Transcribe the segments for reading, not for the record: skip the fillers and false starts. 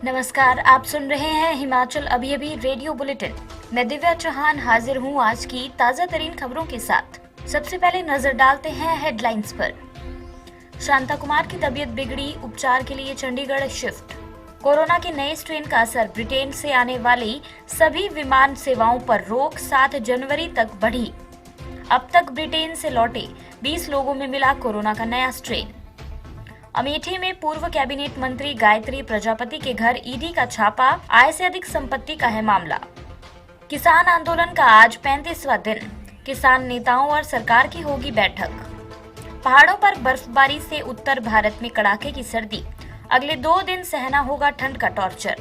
नमस्कार, आप सुन रहे हैं हिमाचल अभी अभी रेडियो बुलेटिन। मैं दिव्या चौहान हाजिर हूं आज की ताजा तरीन खबरों के साथ। सबसे पहले नजर डालते हैं हेडलाइंस पर। शांता कुमार की तबीयत बिगड़ी, उपचार के लिए चंडीगढ़ शिफ्ट। कोरोना के नए स्ट्रेन का असर, ब्रिटेन से आने वाली सभी विमान सेवाओं पर रोक 7 जनवरी तक बढ़ी। अब तक ब्रिटेन से लौटे 20 लोगों में मिला कोरोना का नया स्ट्रेन। अमेठी में पूर्व कैबिनेट मंत्री गायत्री प्रजापति के घर ईडी का छापा, आय से अधिक संपत्ति का है मामला। किसान आंदोलन का आज 35वां दिन, किसान नेताओं और सरकार की होगी बैठक। पहाड़ों पर बर्फबारी से उत्तर भारत में कड़ाके की सर्दी, अगले 2 दिन सहना होगा ठंड का टॉर्चर।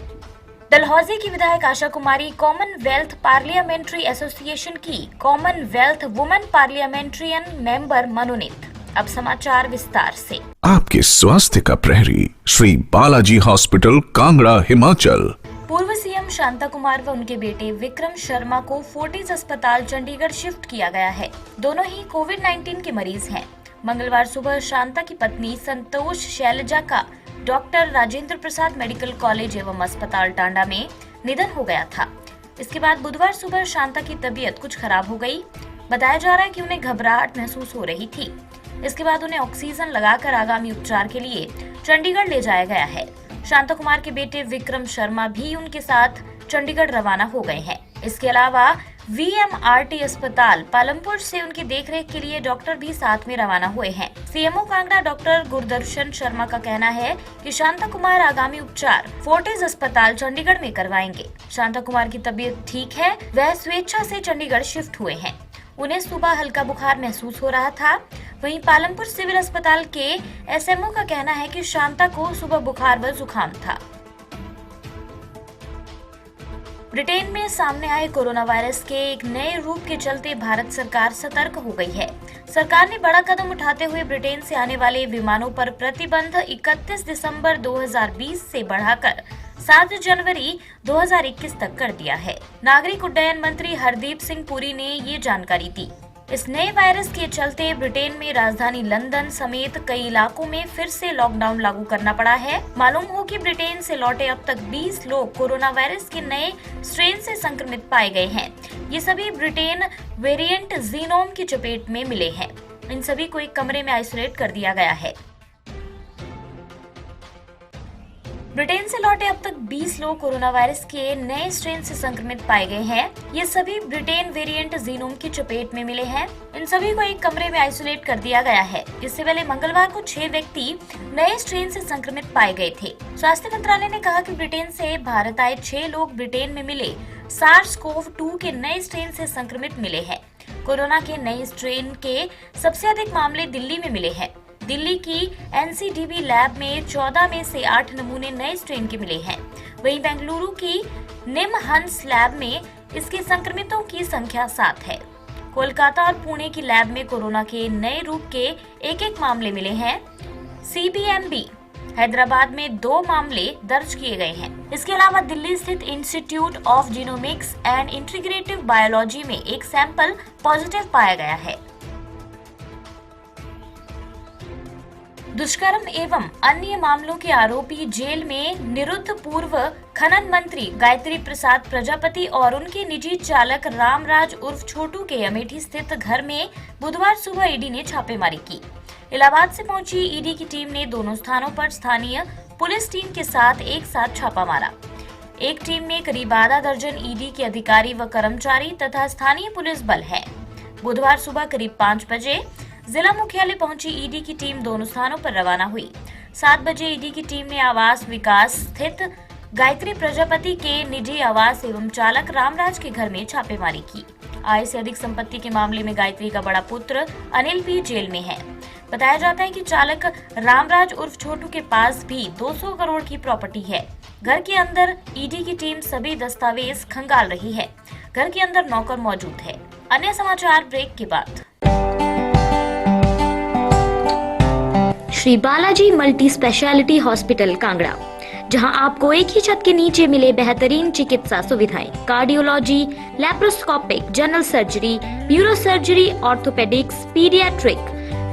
डलहौजी की विधायक Asha Kumari Commonwealth parliamentary association की कॉमनवेल्थ वुमेन पार्लियामेंट्रियन मेंबर मनोनीत। अब समाचार विस्तार से। आपके स्वास्थ्य का प्रहरी श्री बालाजी हॉस्पिटल कांगड़ा हिमाचल। पूर्व सीएम शांता कुमार व उनके बेटे विक्रम शर्मा को फोर्टिस अस्पताल चंडीगढ़ शिफ्ट किया गया है। दोनों ही कोविड-19 के मरीज हैं। मंगलवार सुबह शांता की पत्नी संतोष शैलजा का doctor Rajendra Prasad medical college एवं अस्पताल टांडा में निधन हो गया था। इसके बाद बुधवार सुबह शांता की तबीयत कुछ खराब हो गई। बताया जा रहा है कि उन्हें घबराहट महसूस हो रही थी। इसके बाद उन्हें ऑक्सीजन लगाकर आगामी उपचार के लिए चंडीगढ़ ले जाया गया है। शांता कुमार के बेटे विक्रम शर्मा भी उनके साथ चंडीगढ़ रवाना हो गए हैं। इसके अलावा वीएमआरटी अस्पताल पालमपुर से उनकी देखरेख के लिए डॉक्टर भी साथ में रवाना हुए हैं। सीएमओ कांगड़ा डॉक्टर गुरदर्शन शर्मा का कहना है कि शांता कुमार आगामी उपचार फोर्टिस अस्पताल चंडीगढ़ में करवाएंगे। शांता कुमार की तबीयत ठीक है, वह स्वेच्छा से चंडीगढ़ शिफ्ट हुए हैं। उन्हें सुबह हल्का बुखार महसूस हो रहा था। वहीं पालमपुर सिविल अस्पताल के एसएमओ का कहना है कि शांता को सुबह बुखार व जुकाम था। ब्रिटेन में सामने आए कोरोना वायरस के एक नए रूप के चलते भारत सरकार सतर्क हो गई है। सरकार ने बड़ा कदम उठाते हुए ब्रिटेन से आने वाले विमानों पर प्रतिबंध 31 दिसंबर 2020 से बढ़ाकर 7 जनवरी 2021 तक कर दिया है। नागरिक उड्डयन मंत्री हरदीप सिंह पुरी ने ये जानकारी दी। इस नए वायरस के चलते ब्रिटेन में राजधानी लंदन समेत कई इलाकों में फिर से लॉकडाउन लागू करना पड़ा है। मालूम हो कि ब्रिटेन से लौटे अब तक 20 लोग कोरोना वायरस के नए स्ट्रेन से संक्रमित पाए गए हैं। ये सभी ब्रिटेन वेरिएंट जीनोम की चपेट में मिले हैं। इन सभी को एक कमरे में आइसोलेट कर दिया गया है। ब्रिटेन से लौटे अब तक 20 लोग कोरोना वायरस के नए स्ट्रेन से संक्रमित पाए गए हैं। ये सभी ब्रिटेन वेरिएंट जीनोम की चपेट में मिले हैं। इन सभी को एक कमरे में आइसोलेट कर दिया गया है। इससे पहले मंगलवार को 6 व्यक्ति नए स्ट्रेन से संक्रमित पाए गए थे। स्वास्थ्य मंत्रालय ने कहा कि ब्रिटेन से भारत आए 6 लोग ब्रिटेन में मिले SARS-CoV-2 के नए स्ट्रेन से संक्रमित मिले हैं। कोरोना के नए स्ट्रेन के सबसे अधिक मामले दिल्ली में मिले हैं। दिल्ली की एनसीडीबी लैब में 14 में से 8 नमूने नए स्ट्रेन के मिले हैं। वहीं बेंगलुरु की निमहंस लैब में इसके संक्रमितों की संख्या 7 है। कोलकाता और पुणे की लैब में कोरोना के नए रूप के एक मामले मिले हैं। सीबीएमबी हैदराबाद में 2 मामले दर्ज किए गए हैं। इसके अलावा दिल्ली स्थित institute of genomics and integrative biology में एक सैंपल पॉजिटिव पाया गया है। दुष्कर्म एवं अन्य मामलों के आरोपी जेल में निरुद्ध पूर्व खनन मंत्री गायत्री प्रसाद प्रजापति और उनके निजी चालक रामराज उर्फ छोटू के अमेठी स्थित घर में बुधवार सुबह ईडी ने छापेमारी की। इलाहाबाद से पहुंची ईडी की टीम ने दोनों स्थानों पर स्थानीय पुलिस टीम के साथ एक साथ छापा मारा। एक टीम में करीब आधा दर्जन ईडी के अधिकारी व कर्मचारी तथा स्थानीय पुलिस बल है। बुधवार सुबह करीब 5 बजे जिला मुख्यालय पहुंची ईडी की टीम दोनों स्थानों पर रवाना हुई। 7 बजे ईडी की टीम ने आवास विकास स्थित गायत्री प्रजापति के निजी आवास एवं चालक रामराज के घर में छापेमारी की। आय से अधिक संपत्ति के मामले में गायत्री का बड़ा पुत्र अनिल भी जेल में है। बताया जाता है कि चालक रामराज उर्फ छोटू के पास भी 200 करोड़ की प्रॉपर्टी है। घर के अंदर ईडी की टीम सभी दस्तावेज खंगाल रही है। घर के अंदर नौकर मौजूद है। अन्य समाचार ब्रेक के बाद। Shri Balaji multi speciality hospital Kangra, जहां आपको एक ही छत के नीचे मिले बेहतरीन चिकित्सा सुविधाएं, cardiology, laparoscopic, general surgery, neuro surgery, orthopaedics, paediatric,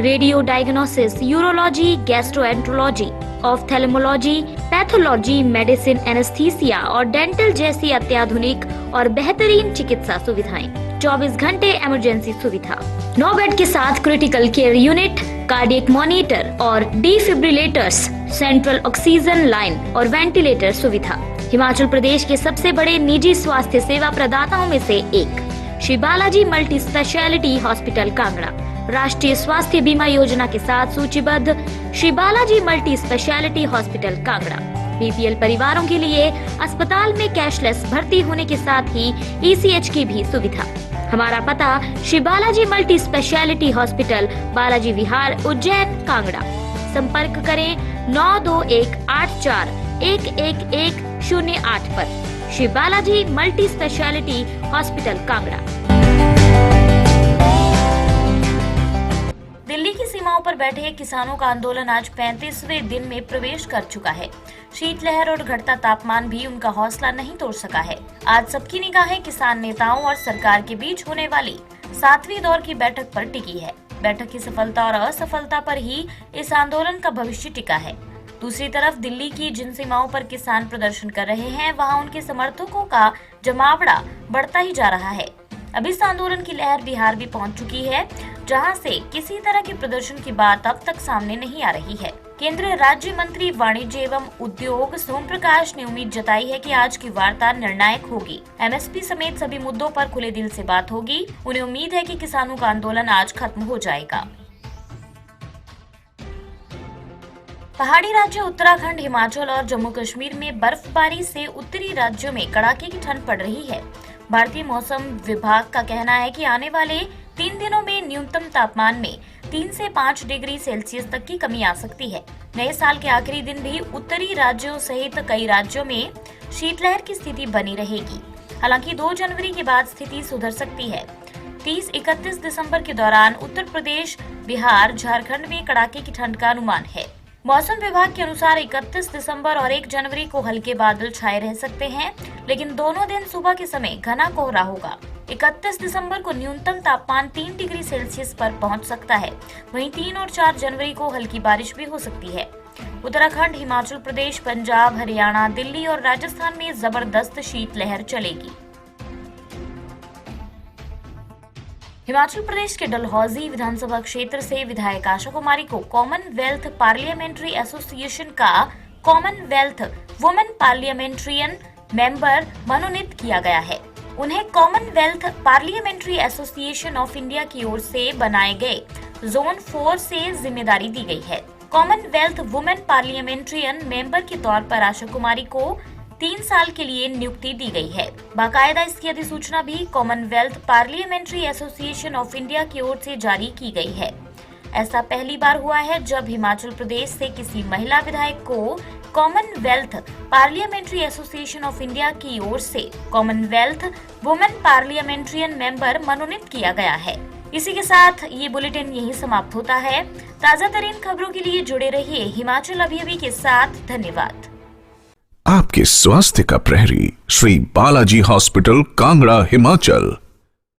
radio diagnosis, urology, gastroenterology, ophthalmology, pathology, medicine, anaesthesia और डेंटल जैसी अत्याधुनिक और बेहतरीन चिकित्सा सुविधाएं। 24 घंटे इमरजेंसी सुविधा, 9 बेड के साथ critical care unit, cardiac monitor और डिफिब्रिलेटर्स, सेंट्रल ऑक्सीजन लाइन और वेंटिलेटर सुविधा। हिमाचल प्रदेश के सबसे बड़े निजी स्वास्थ्य सेवा प्रदाताओं में से एक Shri Balaji multi speciality hospital Kangra राष्ट्रीय स्वास्थ्य बीमा योजना के साथ सूचीबद्ध Shri Balaji multi speciality hospital Kangra BPL परिवारों के लिए अस्पताल में कैशलेस भर्ती होने के साथ ही ईसीएच की भी सुविधा। हमारा पता Shri Balaji multi speciality hospital, Balaji Vihar, Ujjain, Kangra. संपर्क करें 9218411108 पर। Shri Balaji multi speciality hospital Kangra. Delhi की सीमाओं पर बैठे किसानों का आंदोलन आज 35वें दिन में प्रवेश कर चुका है। शीतलहर और घटता तापमान भी उनका हौसला नहीं तोड़ सका है। आज सबकी निगाहें किसान नेताओं और सरकार के बीच होने वाली 7वीं दौर की बैठक पर टिकी है। बैठक की सफलता और असफलता पर ही इस आंदोलन का भविष्य टिका है। दूसरी तरफ दिल्ली की जिन सीमाओं पर किसान प्रदर्शन कर रहे हैं, वहां उनके समर्थकों का जमावड़ा बढ़ता ही जा रहा है। अब इस आंदोलन की लहर बिहार भी पहुंच चुकी है, जहां से किसी तरह के प्रदर्शन की बात अब तक सामने नहीं आ रही है। केंद्रीय राज्य मंत्री वाणिज्य एवं उद्योग सोम प्रकाश ने उम्मीद जताई है कि आज की वार्ता निर्णायक होगी। एमएसपी समेत सभी मुद्दों पर खुले दिल से बात होगी। उन्हें उम्मीद है कि किसानों का आंदोलन आज खत्म हो जाएगा। पहाड़ी राज्य उत्तराखंड, हिमाचल और जम्मू कश्मीर में बर्फबारी से उत्तरी राज्यों में कड़ाके की ठंड पड़ रही है। भारतीय मौसम विभाग का कहना है कि आने वाले 3 दिनों में न्यूनतम तापमान में 3 से 5 डिग्री सेल्सियस तक की कमी आ सकती है। नए साल के आखिरी दिन भी उत्तरी राज्यों सहित कई राज्यों में शीतलहर की स्थिति बनी रहेगी। हालांकि 2 जनवरी के बाद स्थिति सुधर सकती है। 30-31 दिसंबर के दौरान उत्तर प्रदेश, बिहार, झारखंड में कड़ाके की ठंड का अनुमान है। मौसम विभाग के अनुसार 31 दिसंबर और 1 जनवरी को हल्के बादल छाए रह सकते हैं, लेकिन दोनों दिन सुबह के समय घना कोहरा होगा। 31 दिसंबर को न्यूनतम तापमान 3 डिग्री सेल्सियस पर पहुंच सकता है। वहीं 3 और 4 जनवरी को हल्की बारिश भी हो सकती है। उत्तराखंड, हिमाचल प्रदेश, पंजाब, हरियाणा, दिल्ली और राजस्थान में जबरदस्त शीतलहर चलेगी। हिमाचल प्रदेश के डलहौजी विधानसभा क्षेत्र से विधायक आशा कुमारी को कॉमनवेल्थ पार्लियामेंट्री एसोसिएशन का कॉमनवेल्थ वुमेन पार्लियामेंट्रियन मेंबर मनोनीत किया गया है। उन्हें Commonwealth parliamentary association of India की ओर से बनाए गए जोन 4 से जिम्मेदारी दी गई है। कॉमनवेल्थ वुमेन पार्लियामेंट्रियन मेंबर के तौर पर आशा कुमारी को 3 साल के लिए नियुक्ति दी गई है। बाकायदा इसकी अधिसूचना भी Commonwealth parliamentary association of India की ओर से जारी की गई है। ऐसा पहली बार हुआ है जब हिमाचल प्रदेश से किसी महिला विधायक को Commonwealth parliamentary association of India की ओर से कॉमनवेल्थ वुमेन पार्लियामेंट्रियन मेंबर मनोनीत किया गया है। इसी के साथ ये बुलेटिन यहीं समाप्त होता है। ताजा तरीन खबरों के लिए जुड़े रहिए हिमाचल अभी के साथ। धन्यवाद। आपके स्वास्थ्य का प्रहरी, श्री बालाजी हॉस्पिटल, कांगड़ा, हिमाचल।